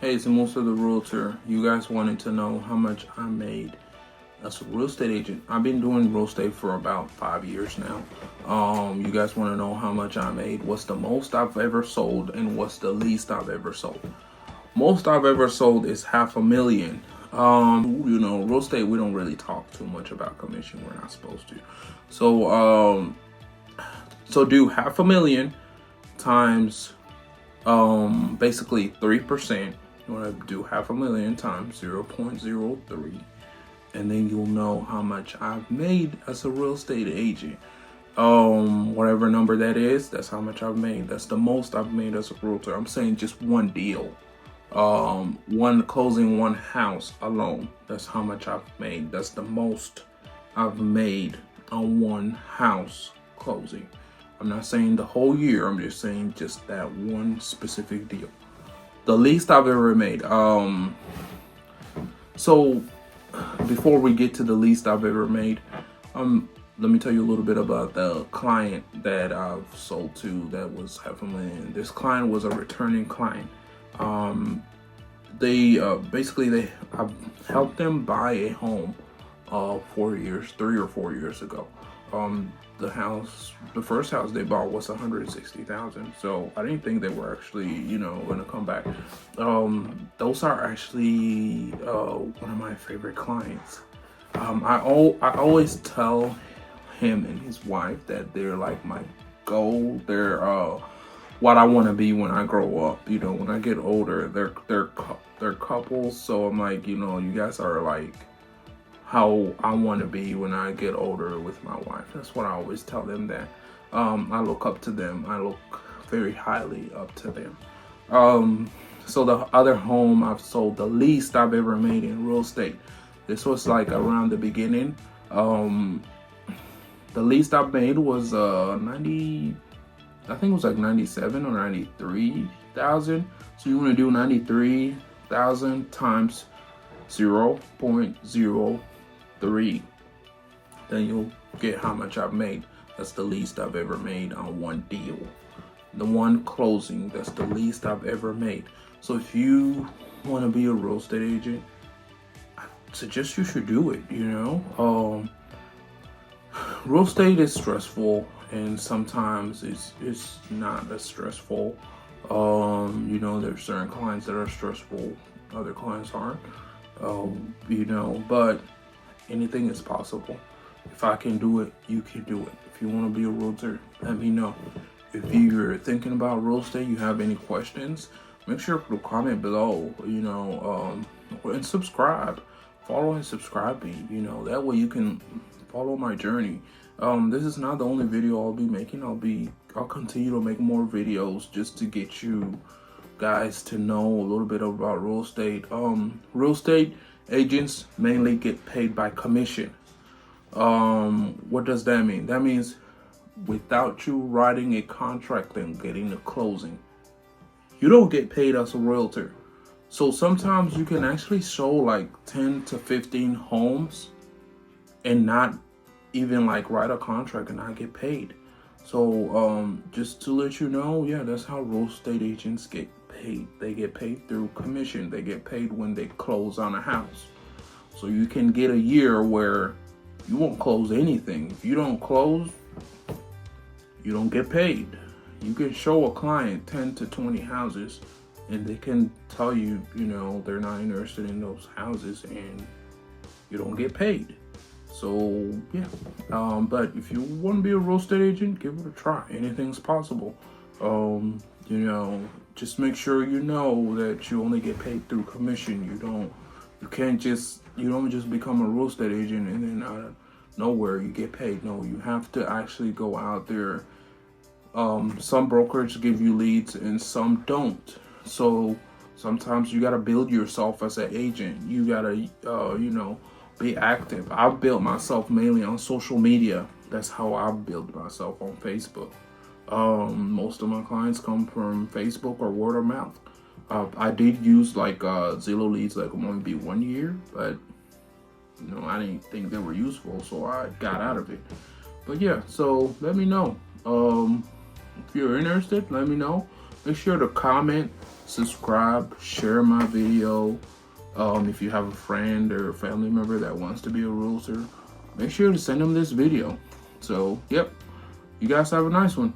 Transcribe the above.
Hey, it's most of the realtor. You guys wanted to know how much I made as a real estate agent. I've been doing real estate for about 5 years now. You guys want to know how much I made? What's the most I've ever sold and what's the least I've ever sold? Most I've ever sold is $500,000. Real estate, we don't really talk too much about commission. We're not supposed to. So do $500,000 times basically 3%. You want to do $500,000 times 0.03, and then you'll know how much I've made as a real estate agent. Whatever number that is, that's how much I've made. That's the most I've made as a realtor. I'm saying just one deal, one closing, one house alone. That's how much I've made. That's the most I've made on one house closing. I'm not saying the whole year. I'm just saying just that one specific deal. The least I've ever made. So before we get to the least I've ever made, let me tell you a little bit about the client that I've sold to that was $500,000. This client was a returning client. I've helped them buy a home 3 or 4 years ago. The first house they bought was $160,000. So I didn't think they were actually, gonna come back. Those are actually one of my favorite clients. I always tell him and his wife that they're like my goal. They're what I want to be when I grow up. When I get older, they're couples. So I'm like, you guys are like how I want to be when I get older with my wife. That's what I always tell them, that I look up to them. I look very highly up to them. So the other home I've sold, the least I've ever made in real estate. This was like around the beginning. The least I've made was 90. I think it was like 97 or 93,000. So you want to do 93,000 times 0.03, then you'll get how much I've made. That's the least I've ever made on one deal. The one closing, that's the least I've ever made. So if you want to be a real estate agent, I suggest you should do it. Real estate is stressful, and sometimes it's not as stressful. There's certain clients that are stressful, other clients aren't. But anything is possible. If I can do it, you can do it. If you want to be a realtor, let me know. If you're thinking about real estate, you have any questions, make sure to comment below, and subscribe. Follow and subscribe me, that way you can follow my journey. This is not the only video I'll be making. I'll continue to make more videos just to get you guys to know a little bit about real estate. Real estate agents mainly get paid by commission. What does that mean? That means without you writing a contract and getting the closing, you don't get paid as a realtor. So sometimes you can actually show like 10 to 15 homes and not even like write a contract and not get paid. So just to let you know, that's how real estate agents get paid. They get paid through commission. They get paid when they close on a house. So you can get a year where you won't close anything. If you don't close, you don't get paid. You can show a client 10 to 20 houses and they can tell you, they're not interested in those houses, and you don't get paid. So but if you want to be a real estate agent, give it a try. Anything's possible. Just make sure you know that you only get paid through commission. You don't just become a real estate agent and then out of nowhere you get paid. No, you have to actually go out there. Some brokers give you leads and some don't. So sometimes you gotta build yourself as an agent. You gotta be active. I've built myself mainly on social media. That's how I built myself, on Facebook. Most of my clients come from Facebook or word of mouth. I did use like Zillow leads like maybe 1 year, but I didn't think they were useful, so I got out of it. But so let me know. If you're interested, let me know. Make sure to comment subscribe, share my video. If you have a friend or a family member that wants to be a realtor, make sure to send them this video. So, yep, you guys have a nice one.